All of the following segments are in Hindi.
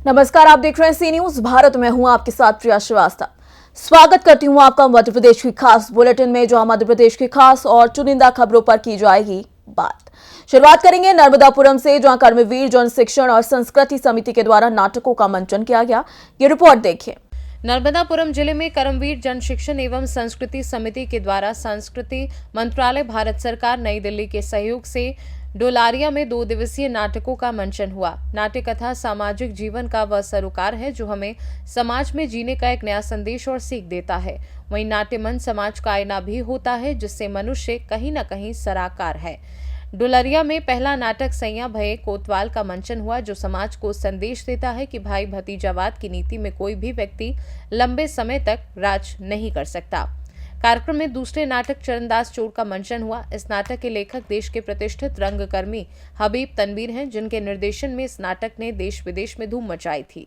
नमस्कार, आप देख रहे हैं सी न्यूज भारत में हूं आपके साथ प्रिया श्रीवास्तव। स्वागत करती हूं आपका मध्य प्रदेश की खास बुलेटिन में, जहां मध्य प्रदेश की खास और चुनिंदा खबरों पर की जाएगी बात। शुरुआत करेंगे नर्मदापुरम से, जहां कर्मवीर जन शिक्षण और संस्कृति समिति के द्वारा नाटकों का मंचन किया गया। ये रिपोर्ट देखिए। नर्मदापुरम जिले में कर्मवीर जन शिक्षण एवं संस्कृति समिति के द्वारा संस्कृति मंत्रालय, भारत सरकार, नई दिल्ली के सहयोग से डोलारिया में 2 दिवसीय नाटकों का मंचन हुआ। नाट्य कथा सामाजिक जीवन का वह सरोकार है जो हमें समाज में जीने का एक नया संदेश और सीख देता है। वहीं नाट्य मन समाज का आईना भी होता है, जिससे मनुष्य कहीं न कहीं सराकार है। डोलरिया में पहला नाटक सैया भये कोतवाल का मंचन हुआ, जो समाज को संदेश देता है कि भाई भतीजावाद की नीति में कोई भी व्यक्ति लंबे समय तक राज नहीं कर सकता। कार्यक्रम में दूसरे नाटक चरणदास चोर का मंचन हुआ। इस नाटक के लेखक देश के प्रतिष्ठित रंगकर्मी हबीब तनवीर हैं, जिनके निर्देशन में इस नाटक ने देश विदेश में धूम मचाई थी।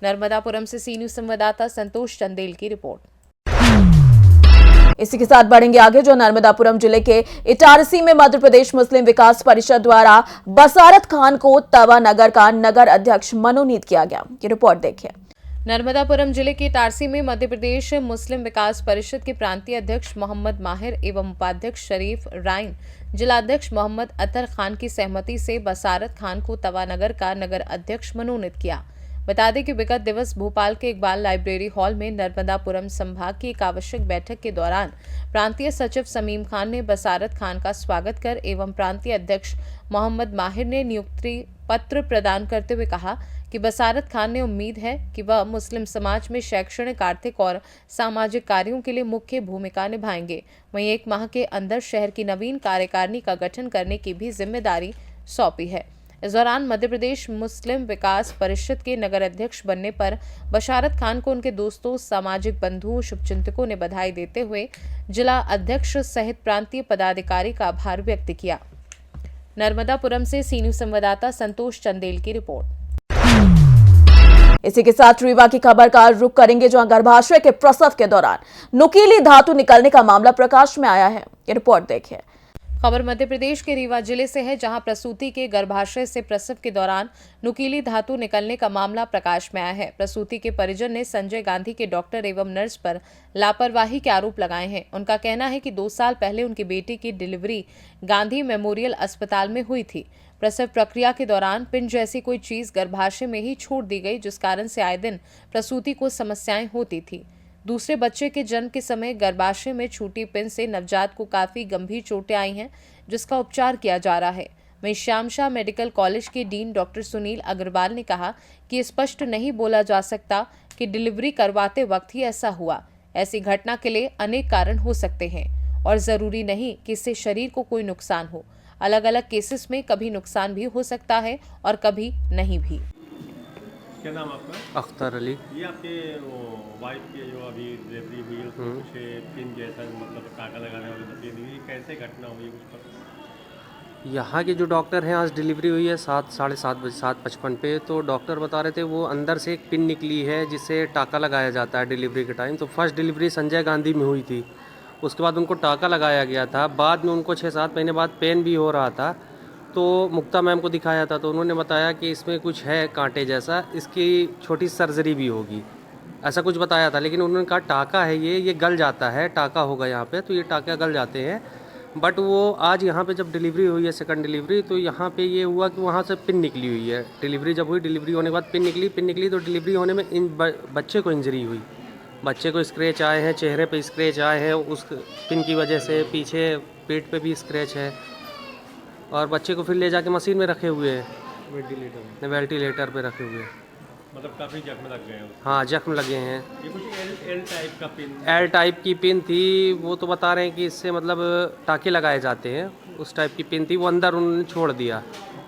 नर्मदापुरम से सी न्यूज संवाददाता संतोष चंदेल की रिपोर्ट। इसी के साथ बढ़ेंगे आगे, जो नर्मदापुरम जिले के इटारसी में मध्य प्रदेश मुस्लिम विकास परिषद द्वारा बसारत खान को तवा नगर का नगर अध्यक्ष मनोनीत किया गया। ये रिपोर्ट देखिए। नर्मदापुरम जिले के इटारसी में मध्य प्रदेश मुस्लिम विकास परिषद के प्रांतीय अध्यक्ष मोहम्मद माहिर एवं उपाध्यक्ष शरीफ राइन, जिलाध्यक्ष मोहम्मद अतर खान की सहमति से बसारत खान को तवा नगर का नगर अध्यक्ष मनोनीत किया। बता दें कि विगत दिवस भोपाल के इकबाल लाइब्रेरी हॉल में नर्मदापुरम संभाग की एक आवश्यक बैठक के दौरान प्रांतीय सचिव समीम खान ने बसारत खान का स्वागत कर एवं प्रांतीय अध्यक्ष मोहम्मद माहिर ने नियुक्ति पत्र प्रदान करते हुए कहा कि बसारत खान ने उम्मीद है कि वह मुस्लिम समाज में शैक्षणिक, आर्थिक और सामाजिक कार्यों के लिए मुख्य भूमिका निभाएंगे। वहीं 1 माह के अंदर शहर की नवीन कार्यकारिणी का गठन करने की भी जिम्मेदारी सौंपी है। इस दौरान मध्य प्रदेश मुस्लिम विकास परिषद के नगर अध्यक्ष बनने पर बसारत खान को उनके दोस्तों, सामाजिक बंधुओं, शुभचिंतकों ने बधाई देते हुए जिला अध्यक्ष सहित प्रांतीय पदाधिकारी का आभार व्यक्त किया। नर्मदापुरम से सी न्यूज संवाददाता संतोष चंदेल की रिपोर्ट। इसी के साथ रीवा की खबर का रुख करेंगे, जहां गर्भाशय के प्रसव के दौरान नुकीली धातु निकलने का मामला प्रकाश में आया है। ये रिपोर्ट देखिए। खबर मध्य प्रदेश के रीवा जिले से है, जहां प्रसूति के गर्भाशय से प्रसव के दौरान नुकीली धातु निकलने का मामला प्रकाश में आया है। प्रसूति के परिजन ने संजय गांधी के डॉक्टर एवं नर्स पर लापरवाही के आरोप लगाए हैं। उनका कहना है कि 2 साल पहले उनकी बेटी की डिलीवरी गांधी मेमोरियल अस्पताल में हुई थी। प्रसव प्रक्रिया के दौरान पिन जैसी कोई चीज गर्भाशय में ही छोड़ दी गई, जिस कारण से आए दिन प्रसूति को समस्याएं होती थी। दूसरे बच्चे के जन्म के समय गर्भाशय में छूटी पिन से नवजात को काफी गंभीर चोटें आई हैं, जिसका उपचार किया जा रहा है। वहीं श्याम शाह मेडिकल कॉलेज के डीन डॉक्टर सुनील अग्रवाल ने कहा कि स्पष्ट नहीं बोला जा सकता कि डिलीवरी करवाते वक्त ही ऐसा हुआ। ऐसी घटना के लिए अनेक कारण हो सकते हैं और जरूरी नहीं कि इससे शरीर को कोई नुकसान हो। अलग अलग केसेस में कभी नुकसान भी हो सकता है और कभी नहीं भी। क्या नाम आपका? अख्तर अली। ये आपके वाइफ की जो अभी डिलीवरी हुई है, उसमें कुछ पिन जैसा मतलब टाका लगाने वाले बच्चे दी, कैसे घटना हुई कुछ पता? यहाँ के जो डॉक्टर हैं, आज डिलीवरी हुई है 7:30 बजे 7:55 पे, तो डॉक्टर बता रहे थे वो अंदर से एक पिन निकली है जिससे टाका लगाया जाता है डिलीवरी के टाइम। तो फर्स्ट डिलीवरी संजय गांधी में हुई थी, उसके बाद उनको टाका लगाया गया था। बाद में उनको 6-7 महीने बाद पेन भी हो रहा था, तो मुक्ता मैम को दिखाया था, तो उन्होंने बताया कि इसमें कुछ है कांटे जैसा, इसकी छोटी सर्जरी भी होगी, ऐसा कुछ बताया था। लेकिन उन्होंने कहा टाका है ये गल जाता है, टाका होगा यहाँ पे, तो ये टाका गल जाते हैं। बट वो आज यहाँ पे जब डिलीवरी हुई है, सेकंड डिलीवरी, तो यहाँ पे ये हुआ कि वहाँ से पिन निकली हुई है। डिलीवरी जब हुई, डिलीवरी होने के बाद पिन निकली तो डिलीवरी होने में बच्चे को इंजरी हुई, बच्चे को स्क्रैच आए हैं, चेहरे पे स्क्रैच आए हैं उस पिन की वजह से, पीछे पेट पे भी स्क्रैच है, और बच्चे को फिर ले जाके मशीन में रखे हुए हैं, वेंटिलेटर पे रखे हुए हैं। मतलब काफ़ी जख्म लग गए हैं। हाँ, जख्म लगे हैं। ये कुछ एल टाइप का पिन? एल टाइप की पिन थी, वो तो बता रहे हैं कि इससे मतलब टाके लगाए जाते हैं, उस टाइप की पिन थी, वो अंदर उन्होंने छोड़ दिया।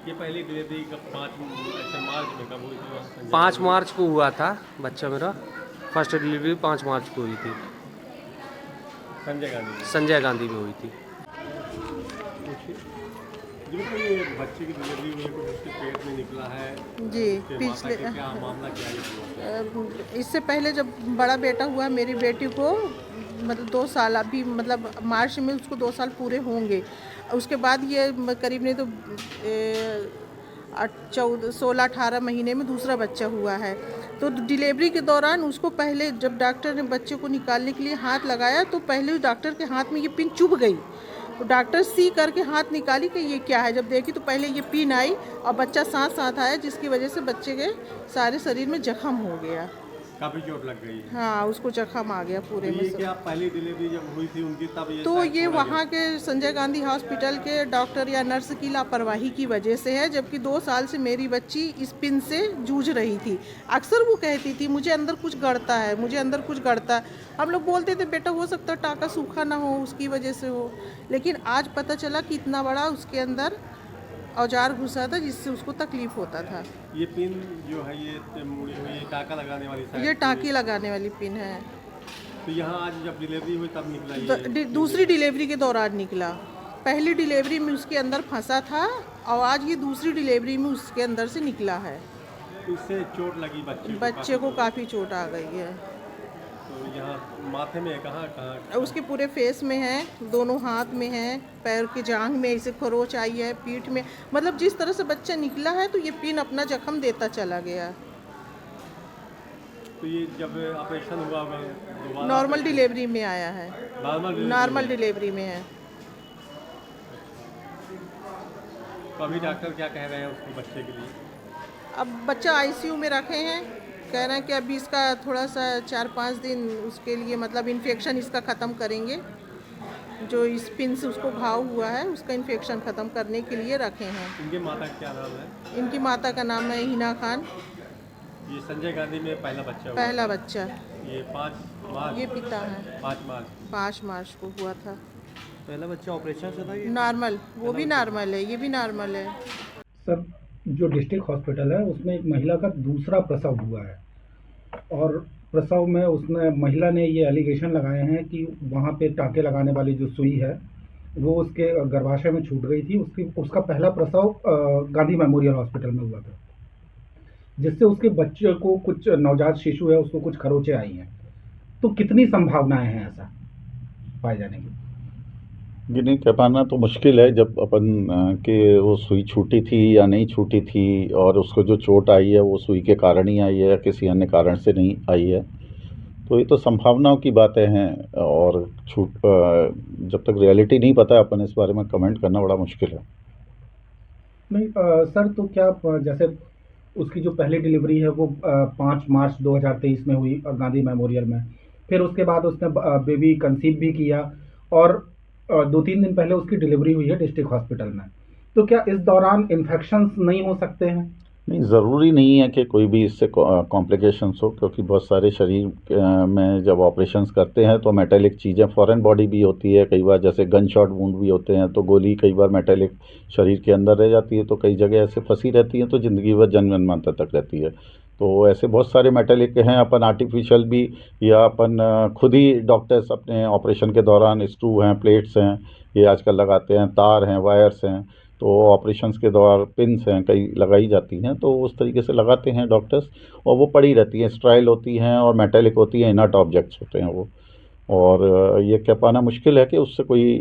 ये पहली डिलीवरी कब 5 मार्च में कब हुई थी? 5 मार्च को हुआ था बच्चा मेरा, फर्स्ट डिलीवरी 5 मार्च को हुई थी, संजय गांधी में हुई थी। ये बच्चे की डिलीवरी हुई, कुछ उसके पेट में निकला है जी, पिछले क्या मामला क्या है? इससे पहले जब बड़ा बेटा हुआ मेरी बेटी को, मतलब 2 साल अभी, मतलब मार्च में उसको 2 साल पूरे होंगे। उसके बाद ये करीब नहीं तो 16-18 महीने में दूसरा बच्चा हुआ है। तो डिलीवरी के दौरान उसको पहले जब डॉक्टर ने बच्चे को निकालने के लिए हाथ लगाया तो पहले डॉक्टर के हाथ में ये पिन चुभ गई। तो डॉक्टर सी करके हाथ निकाली कि ये क्या है। जब देखी तो पहले ये पिन आई और बच्चा साथ साथ आया, जिसकी वजह से बच्चे के सारे शरीर में जख्म हो गया। काफ़ी चोट लग गई है। हाँ, उसको जख्म आ गया पूरे तो में ये सब। क्या पहली डिलीवरी जब हुई थी उनकी तब ये तो शायद ये थोड़ा वहाँ के संजय गांधी हॉस्पिटल के डॉक्टर या नर्स की लापरवाही की वजह से है, जबकि 2 साल से मेरी बच्ची इस पिन से जूझ रही थी। अक्सर वो कहती थी मुझे अंदर कुछ गड़ता है, मुझे अंदर कुछ गड़ता है। हम लोग बोलते थे बेटा हो सकता है टाका सूखा ना हो, उसकी वजह से हो। लेकिन आज पता चला कि इतना बड़ा उसके अंदर औजार घुसा था जिससे उसको तकलीफ होता था। ये पिन जो है ये मुड़ी हुई है टाका लगाने वाली साइड ये की। टाँकी लगाने वाली पिन है। तो यहाँ आज जब डिलीवरी हुई तब निकला ये दूसरी डिलीवरी के दौरान निकला। पहली डिलीवरी में उसके अंदर फंसा था और आज ये दूसरी डिलीवरी में उसके अंदर से निकला है। तो इससे चोट लगी बच्चे को काफ़ी चोट आ गई है। तो यहाँ माथे में कहाँ कहाँ उसके पूरे फेस में है, दोनों हाथ में है, पैर के जांघ में ऐसे खरोच आई है, पीठ में। मतलब जिस तरह से बच्चा निकला है तो ये पिन अपना जख्म देता चला गया। तो ये जब ऑपरेशन हुआ दोबारा नॉर्मल डिलीवरी में आया है, नॉर्मल डिलीवरी में है। तो अभी डॉक्टर क्या कह रहे हैं उसको बच्चे के लिए? अब बच्चा आईसीयू में रखे हैं, कह रहे हैं कि अभी इसका थोड़ा सा 4-5 दिन उसके लिए मतलब इन्फेक्शन इसका ख़त्म करेंगे। जो इस पिन से उसको घाव हुआ है उसका इन्फेक्शन ख़त्म करने के लिए रखे हैं। इनके माता का क्या नाम है? इनकी माता का नाम है हिना खान। ये संजय गांधी में पहला बच्चा हुआ। पहला बच्चा ये 5 मार्च ये पिता है। 5 मार्च को हुआ था। पहला बच्चा ऑपरेशन से था ये? नॉर्मल, वो भी नॉर्मल है, ये भी नॉर्मल है। सर, जो डिस्ट्रिक्ट हॉस्पिटल है उसमें एक महिला का दूसरा प्रसव हुआ है और प्रसव में उसने महिला ने ये एलिगेशन लगाए हैं कि वहाँ पे टाँके लगाने वाली जो सुई है वो उसके गर्भाशय में छूट गई थी। उसका पहला प्रसव गांधी मेमोरियल हॉस्पिटल में हुआ था, जिससे उसके बच्चे को कुछ नवजात शिशु है उसको कुछ खरोंचे आई हैं। तो कितनी संभावनाएं हैं ऐसा पाए जाने की? गिनती कह पाना तो मुश्किल है जब अपन के वो सुई छूटी थी या नहीं छूटी थी और उसको जो चोट आई है वो सुई के कारण ही आई है या किसी अन्य कारण से नहीं आई है। तो ये तो संभावनाओं की बातें हैं और जब तक रियलिटी नहीं पता है अपन इस बारे में कमेंट करना बड़ा मुश्किल है। नहीं सर, तो क्या जैसे उसकी जो पहली डिलीवरी है वो 5 मार्च 2023 में हुई गांधी मेमोरियल में, फिर उसके बाद उसने बेबी कंसीव भी किया और 2-3 दिन पहले उसकी डिलीवरी हुई है डिस्ट्रिक्ट हॉस्पिटल में। तो क्या इस दौरान इन्फेक्शंस नहीं हो सकते हैं? नहीं, ज़रूरी नहीं है कि कोई भी इससे कॉम्प्लिकेशंस हो, क्योंकि बहुत सारे शरीर में जब ऑपरेशंस करते हैं तो मेटेलिक चीज़ें फॉरेन बॉडी भी होती है, कई बार जैसे गन शॉट वुंड भी होते हैं तो गोली कई बार मेटेलिक शरीर के अंदर रह जाती है, तो कई जगह ऐसे फंसी रहती है तो ज़िंदगी भर जन्मजन्मांतर तक रहती है। तो ऐसे बहुत सारे मेटेलिक हैं, अपन आर्टिफिशियल भी या अपन खुद ही डॉक्टर्स अपने ऑपरेशन के दौरान स्क्रू हैं, प्लेट्स हैं, ये आजकल लगाते हैं, तार हैं, वायर्स हैं, तो ऑपरेशंस के दौरान पिन्स हैं कई लगाई जाती हैं, तो उस तरीके से लगाते हैं डॉक्टर्स और वो पड़ी रहती हैं, स्ट्राइल होती हैं और मेटेलिक होती हैं, इनर्ट ऑब्जेक्ट्स होते हैं वो। और ये कह पाना मुश्किल है कि उससे कोई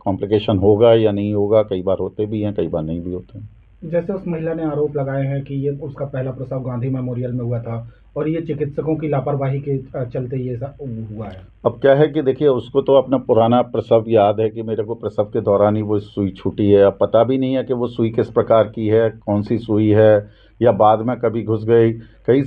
कॉम्प्लिकेशन होगा या नहीं होगा, कई बार होते भी हैं, कई बार नहीं भी होते हैं। जैसे उस महिला ने आरोप लगाए हैं कि ये उसका पहला प्रसव गांधी मेमोरियल में हुआ था और ये चिकित्सकों की लापरवाही के चलते ये हुआ है। अब क्या है कि देखिए, उसको तो अपना पुराना प्रसव याद है कि मेरे को प्रसव के दौरान ही वो सुई छूटी है। अब पता भी नहीं है कि वो सुई किस प्रकार की है, कौन सी सुई है, या बाद में कभी घुस गई। कई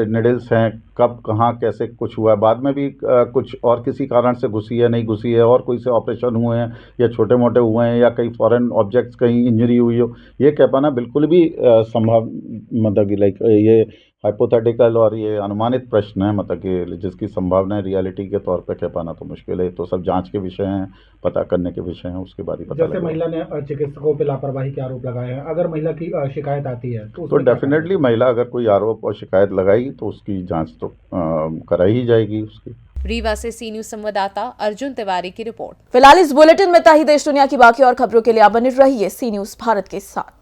निडल्स हैं, कब कहाँ कैसे कुछ हुआ है, बाद में भी कुछ और किसी कारण से घुसी है, नहीं घुसी है, और कोई से ऑपरेशन हुए हैं या छोटे मोटे हुए हैं या कई फॉरेन ऑब्जेक्ट्स कहीं इंजरी हुई हो, ये कह पाना बिल्कुल भी संभव मतलब लाइक ये हाइपोथेटिकल और ये अनुमानित प्रश्न है, मतलब कि जिसकी संभावना रियलिटी के तौर पे कह पाना तो मुश्किल है। तो सब जांच के विषय हैं, पता करने के विषय हैं, उसके बाद ही पता जैसे लगेगा। महिला ने चिकित्सकों पे लापरवाही के आरोप लगाए हैं, अगर महिला की शिकायत आती है तो तो डेफिनेटली महिला अगर कोई आरोप और शिकायत लगाई तो उसकी जांच तो कराई ही जाएगी उसकी। रीवा से सी न्यूज संवाददाता अर्जुन तिवारी की रिपोर्ट। फिलहाल इस बुलेटिन में था ही देश दुनिया की बाकी और खबरों के लिए आप बने रहिए सी न्यूज भारत के साथ।